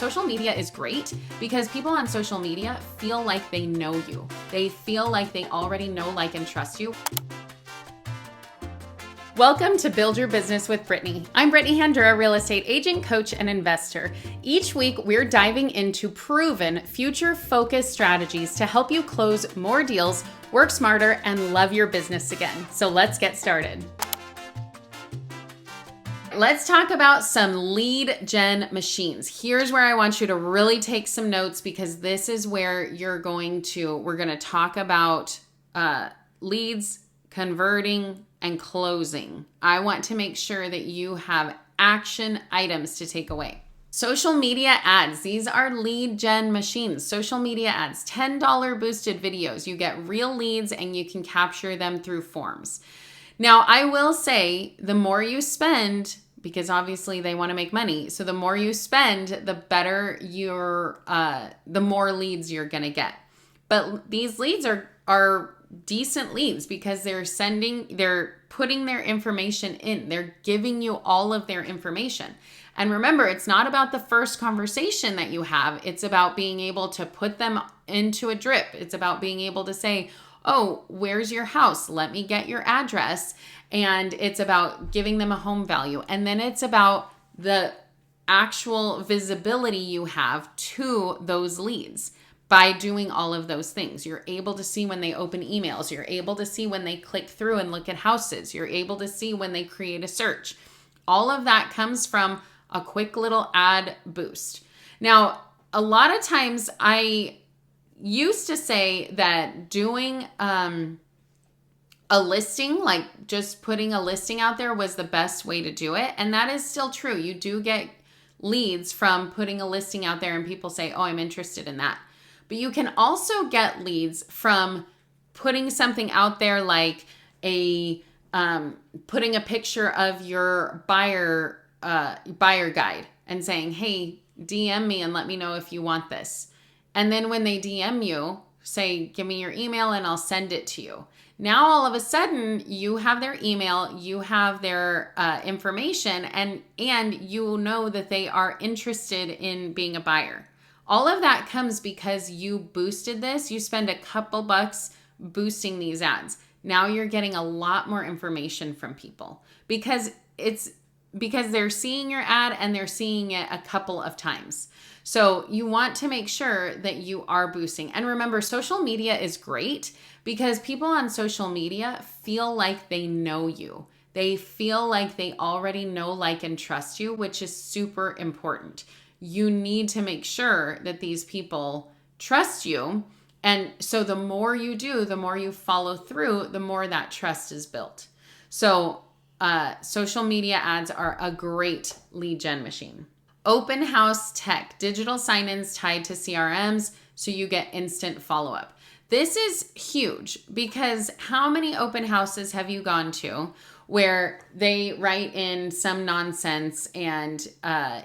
Social media is great because people on social media feel like they know you. They feel like they already know, like, and trust you. Welcome to Build Your Business with Brittany. I'm Brittany Handura, real estate agent, coach, and investor. Each week, we're diving into proven, future-focused strategies to help you close more deals, work smarter, and love your business again. So let's get started. Let's talk about some lead gen machines. Here's where I want you to really take some notes because this is where we're going to talk about leads, converting, and closing. I want to make sure that you have action items to take away. Social media ads. These are lead gen machines. Social media ads, $10 boosted videos. You get real leads and you can capture them through forms. Now, I will say the more you spend, because obviously they want to make money, so the more you spend, the better the more leads you're going to get. But these leads are decent leads because they're putting their information in. They're giving you all of their information. And remember, it's not about the first conversation that you have. It's about being able to put them into a drip. It's about being able to say, oh, where's your house? Let me get your address. And it's about giving them a home value. And then it's about the actual visibility you have to those leads by doing all of those things. You're able to see when they open emails. You're able to see when they click through and look at houses. You're able to see when they create a search. All of that comes from a quick little ad boost. Now, a lot of times I used to say that doing a listing, like just putting a listing out there, was the best way to do it. And that is still true. You do get leads from putting a listing out there and people say, oh, I'm interested in that. But you can also get leads from putting something out there like putting a picture of your buyer guide and saying, hey, DM me and let me know if you want this. And then when they DM you, say, give me your email and I'll send it to you. Now, all of a sudden, you have their email, you have their information, and you know that they are interested in being a buyer. All of that comes because you boosted this. You spend a couple bucks boosting these ads. Now you're getting a lot more information from people because they're seeing your ad and they're seeing it a couple of times. So you want to make sure that you are boosting. And remember, social media is great because people on social media feel like they know you. They feel like they already know, like, and trust you, which is super important. You need to make sure that these people trust you. And so the more you do, the more you follow through, the more that trust is built. So social media ads are a great lead gen machine. Open house tech, digital sign-ins tied to CRMs so you get instant follow-up. This is huge because how many open houses have you gone to where they write in some nonsense and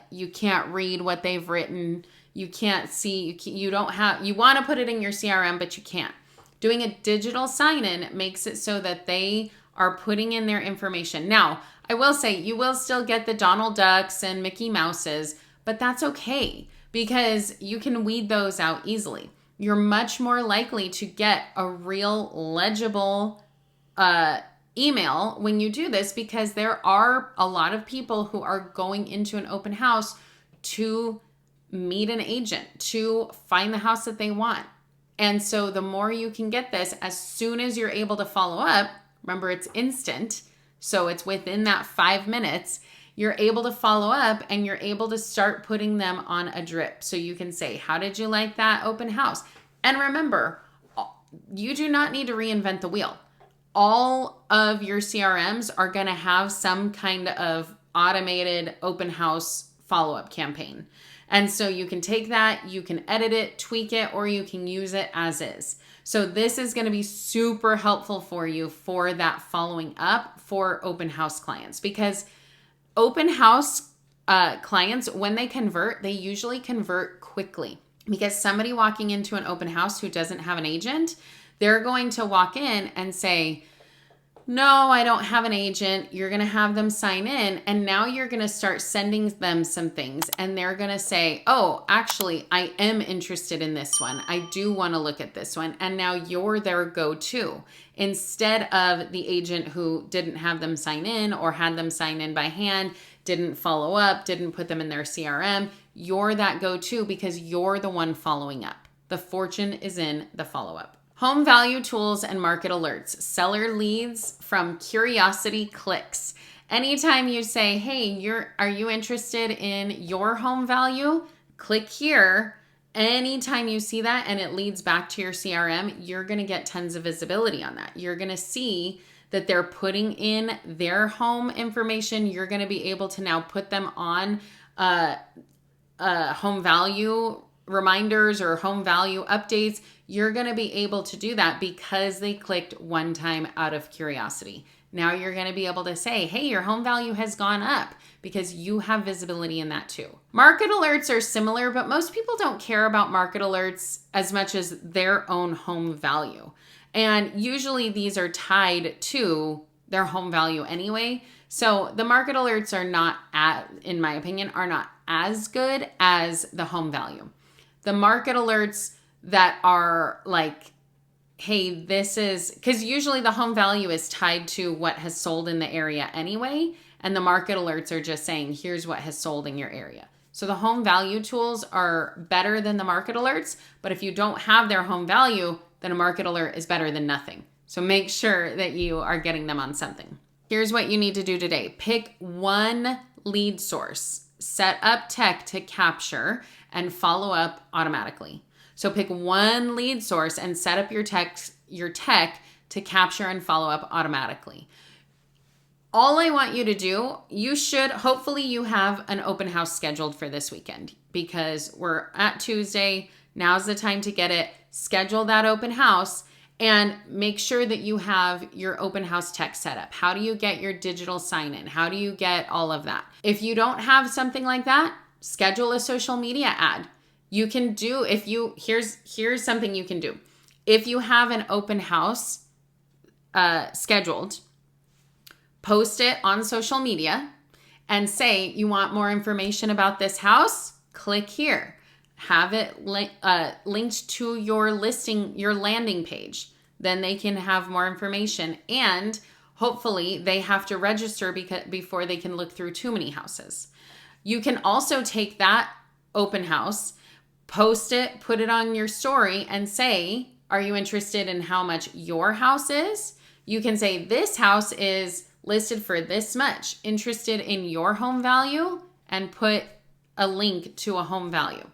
you can't read what they've written, you can't see, you want to put it in your CRM, but you can't. Doing a digital sign-in makes it so that they are putting in their information. Now, I will say you will still get the Donald Ducks and Mickey Mouses, but that's okay because you can weed those out easily. You're much more likely to get a real legible email when you do this because there are a lot of people who are going into an open house to meet an agent, to find the house that they want. And so the more you can get this, as soon as you're able to follow up, remember it's instant, so it's within that 5 minutes, you're able to follow up and you're able to start putting them on a drip. So you can say, how did you like that open house? And remember, you do not need to reinvent the wheel. All of your CRMs are going to have some kind of automated open house follow-up campaign. And so you can take that, you can edit it, tweak it, or you can use it as is. So this is going to be super helpful for you for that following up for open house clients, because open house clients, when they convert, they usually convert quickly, because somebody walking into an open house who doesn't have an agent, they're going to walk in and say, no, I don't have an agent. You're going to have them sign in, and now you're going to start sending them some things, and they're going to say, oh, actually, I am interested in this one. I do want to look at this one. And now you're their go-to instead of the agent who didn't have them sign in or had them sign in by hand, didn't follow up, didn't put them in their CRM. You're that go-to because you're the one following up. The fortune is in the follow-up. Home value tools and market alerts. Seller leads from curiosity clicks. Anytime you say, hey, are you interested in your home value? Click here. Anytime you see that and it leads back to your CRM, you're going to get tons of visibility on that. You're going to see that they're putting in their home information. You're going to be able to now put them on home value reminders or home value updates. You're going to be able to do that because they clicked one time out of curiosity. Now you're going to be able to say, hey, your home value has gone up because you have visibility in that too. Market alerts are similar, but most people don't care about market alerts as much as their own home value. And usually these are tied to their home value anyway. So the market alerts are not, in my opinion, are not as good as the home value. The market alerts that are like, hey, this is, because usually the home value is tied to what has sold in the area anyway. And the market alerts are just saying, here's what has sold in your area. So the home value tools are better than the market alerts. But if you don't have their home value, then a market alert is better than nothing. So make sure that you are getting them on something. Here's what you need to do today. Pick one lead source, set up tech to capture and follow up automatically. So pick one lead source and set up your tech to capture and follow up automatically. All I want you to do, hopefully you have an open house scheduled for this weekend because we're at Tuesday. Now's the time to get it. Schedule that open house and make sure that you have your open house tech set up. How do you get your digital sign in? How do you get all of that? If you don't have something like that, schedule a social media ad. You can do, here's something you can do. If you have an open house scheduled, post it on social media and say you want more information about this house, click here. Have it linked to your listing, your landing page. Then they can have more information. And hopefully they have to register before they can look through too many houses. You can also take that open house, post it, put it on your story and say, are you interested in how much your house is? You can say this house is listed for this much, interested in your home value, and put a link to a home value.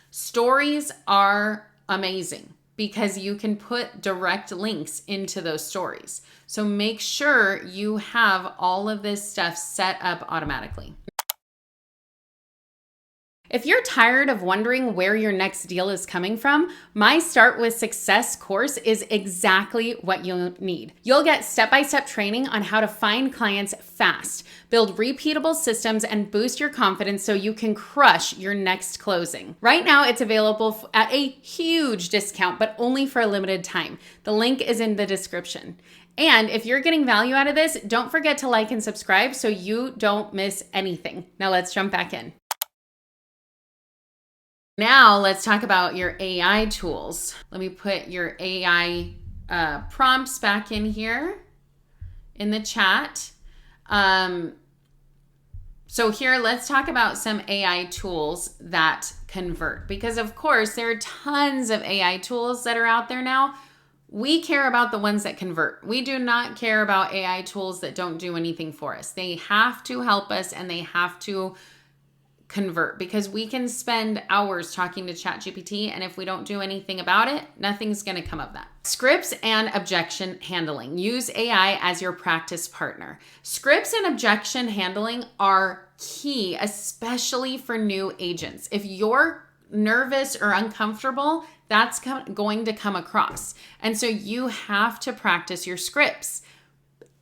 Stories are amazing because you can put direct links into those stories. So make sure you have all of this stuff set up automatically. If you're tired of wondering where your next deal is coming from, my Start with Success course is exactly what you'll need. You'll get step-by-step training on how to find clients fast, build repeatable systems, and boost your confidence so you can crush your next closing. Right now, it's available at a huge discount, but only for a limited time. The link is in the description. And if you're getting value out of this, don't forget to like and subscribe so you don't miss anything. Now let's jump back in. Now let's talk about your AI tools. Let me put your AI prompts back in here in the chat. So here, let's talk about some AI tools that convert, because of course there are tons of AI tools that are out there now. We care about the ones that convert. We do not care about AI tools that don't do anything for us. They have to help us and they have to convert, because we can spend hours talking to ChatGPT, and if we don't do anything about it, nothing's going to come of that. Scripts and objection handling. Use AI as your practice partner. Scripts and objection handling are key, especially for new agents. If you're nervous or uncomfortable, that's going to come across. And so you have to practice your scripts.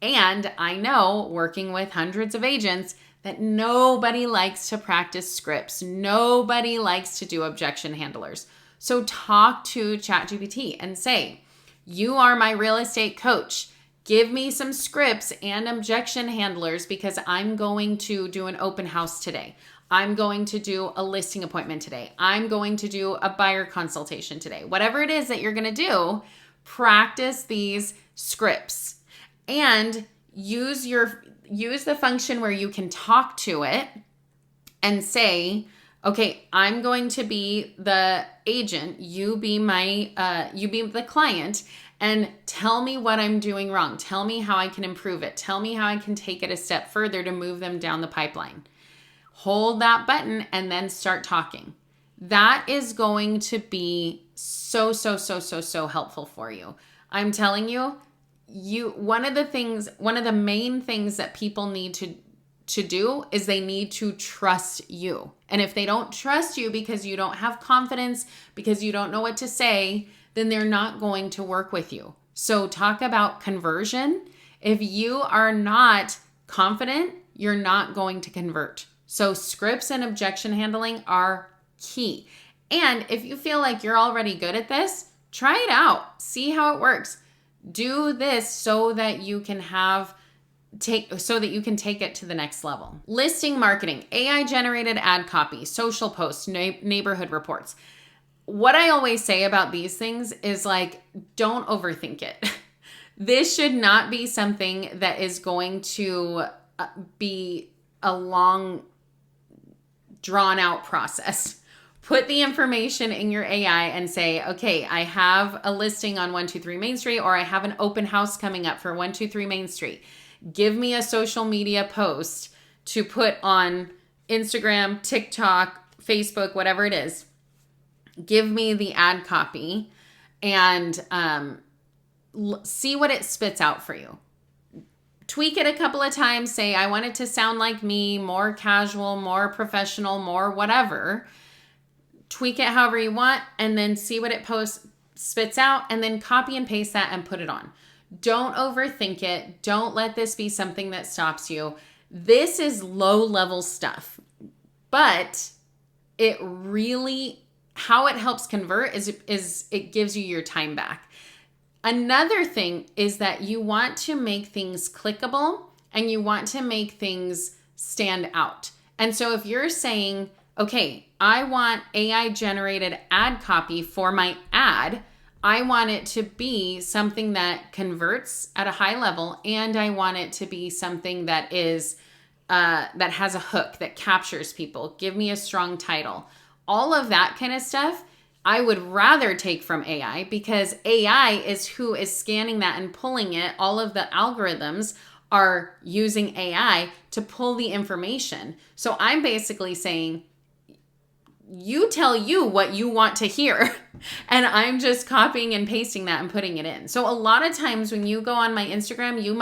And I know, working with hundreds of agents, that nobody likes to practice scripts. Nobody likes to do objection handlers. So talk to ChatGPT and say, you are my real estate coach. Give me some scripts and objection handlers because I'm going to do an open house today. I'm going to do a listing appointment today. I'm going to do a buyer consultation today. Whatever it is that you're going to do, practice these scripts and use the function where you can talk to it and say, okay, I'm going to be the agent. You be the client, and tell me what I'm doing wrong. Tell me how I can improve it. Tell me how I can take it a step further to move them down the pipeline. Hold that button and then start talking. That is going to be so helpful for you. I'm telling you, one of the main things that people need to do is they need to trust you. And if they don't trust you because you don't have confidence, because you don't know what to say, then they're not going to work with you. So talk about conversion. If you are not confident, you're not going to convert. So scripts and objection handling are key. And if you feel like you're already good at this, try it out. See how it works. Do this so that you can take it to the next level. Listing marketing, AI generated ad copy, social posts, neighborhood reports. What I always say about these things is like, don't overthink it. This should not be something that is going to be a long, drawn out process. Put the information in your AI and say, okay, I have a listing on 123 Main Street, or I have an open house coming up for 123 Main Street. Give me a social media post to put on Instagram, TikTok, Facebook, whatever it is. Give me the ad copy and see what it spits out for you. Tweak it a couple of times. Say, I want it to sound like me, more casual, more professional, more whatever. Tweak it however you want, and then see what it spits out, and then copy and paste that and put it on. Don't overthink it. Don't let this be something that stops you. This is low-level stuff, but it really, how it helps convert is it gives you your time back. Another thing is that you want to make things clickable and you want to make things stand out. And so if you're saying, okay, I want AI generated ad copy for my ad, I want it to be something that converts at a high level, and I want it to be something that is that has a hook that captures people. Give me a strong title. All of that kind of stuff, I would rather take from AI, because AI is who is scanning that and pulling it. All of the algorithms are using AI to pull the information. So I'm basically saying, you tell you what you want to hear, and I'm just copying and pasting that and putting it in. So a lot of times when you go on my Instagram, you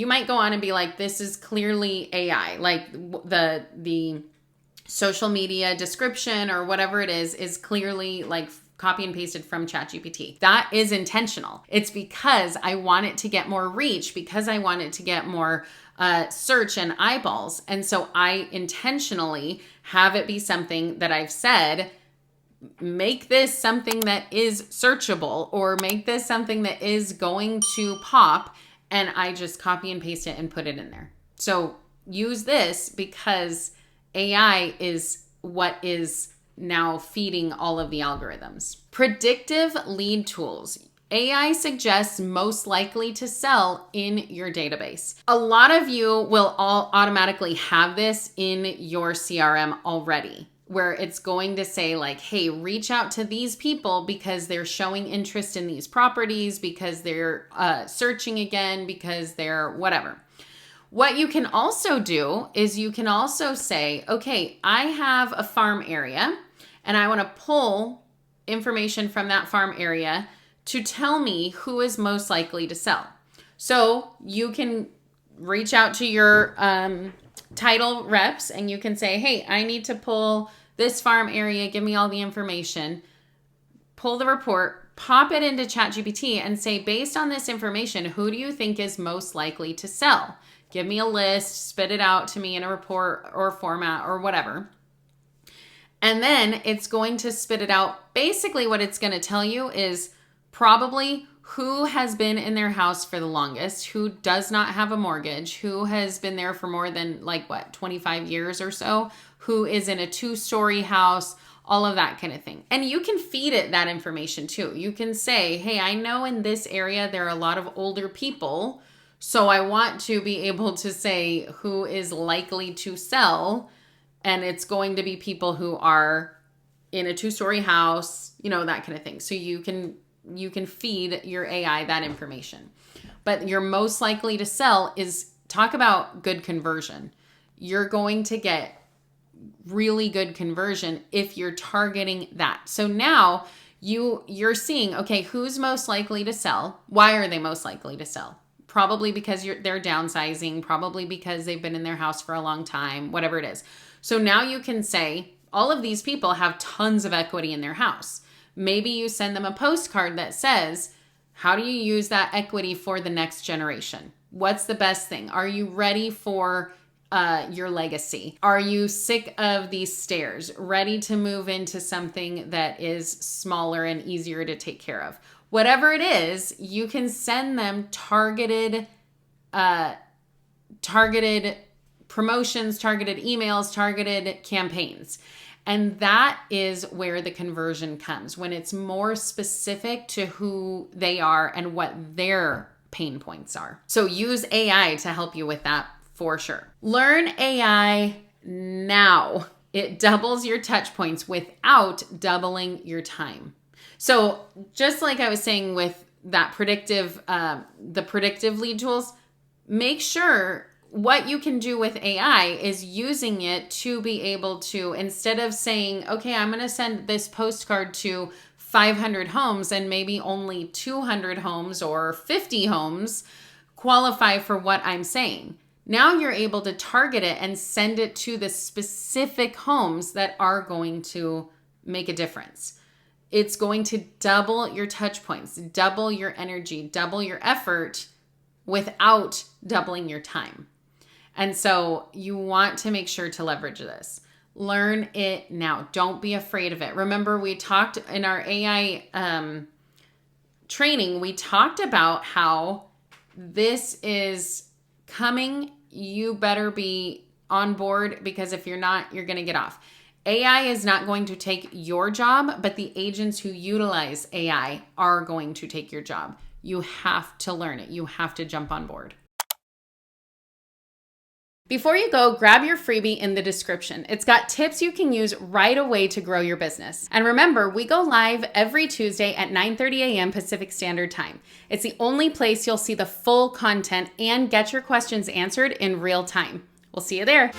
might go on and be like, this is clearly AI. Like the social media description or whatever it is clearly like copy and pasted from ChatGPT. That is intentional. It's because I want it to get more reach, because I want it to get more search and eyeballs. And so I intentionally have it be something that I've said, make this something that is searchable, or make this something that is going to pop, and I just copy and paste it and put it in there. So use this, because AI is what is now feeding all of the algorithms. Predictive lead tools. AI suggests most likely to sell in your database. A lot of you will all automatically have this in your CRM already, where it's going to say like, hey, reach out to these people because they're showing interest in these properties, because they're searching again, because they're whatever. What you can also do is you can also say, okay, I have a farm area and I want to pull information from that farm area to tell me who is most likely to sell. So you can reach out to your title reps and you can say, hey, I need to pull this farm area, give me all the information, pull the report, pop it into ChatGPT and say, based on this information, who do you think is most likely to sell? Give me a list, spit it out to me in a report or format or whatever. And then it's going to spit it out. Basically what it's going to tell you is probably who has been in their house for the longest, who does not have a mortgage, who has been there for more than 25 years or so, who is in a 2-story house, all of that kind of thing. And you can feed it that information too. You can say, hey, I know in this area there are a lot of older people, so I want to be able to say who is likely to sell, and it's going to be people who are in a 2-story house, that kind of thing. So you can feed your AI that information. But you're most likely to sell is, talk about good conversion. You're going to get really good conversion if you're targeting that. So now you're seeing, okay, who's most likely to sell? Why are they most likely to sell? Probably because they're downsizing, probably because they've been in their house for a long time, whatever it is. So now you can say, all of these people have tons of equity in their house. Maybe you send them a postcard that says, how do you use that equity for the next generation? What's the best thing? Are you ready for your legacy? Are you sick of these stairs? Ready to move into something that is smaller and easier to take care of? Whatever it is, you can send them targeted promotions, targeted emails, targeted campaigns. And that is where the conversion comes, when it's more specific to who they are and what their pain points are. So use AI to help you with that for sure. Learn AI now. It doubles your touch points without doubling your time. So just like I was saying with that the predictive lead tools, make sure what you can do with AI is using it to be able to, instead of saying, okay, I'm going to send this postcard to 500 homes and maybe only 200 homes or 50 homes qualify for what I'm saying. Now you're able to target it and send it to the specific homes that are going to make a difference. It's going to double your touch points, double your energy, double your effort without doubling your time. And so you want to make sure to leverage this. Learn it now. Don't be afraid of it. Remember, we talked in our AI training, we talked about how this is coming. You better be on board, because if you're not, you're going to get off. AI is not going to take your job, but the agents who utilize AI are going to take your job. You have to learn it. You have to jump on board. Before you go, grab your freebie in the description. It's got tips you can use right away to grow your business. And remember, we go live every Tuesday at 9:30 a.m. Pacific Standard Time. It's the only place you'll see the full content and get your questions answered in real time. We'll see you there.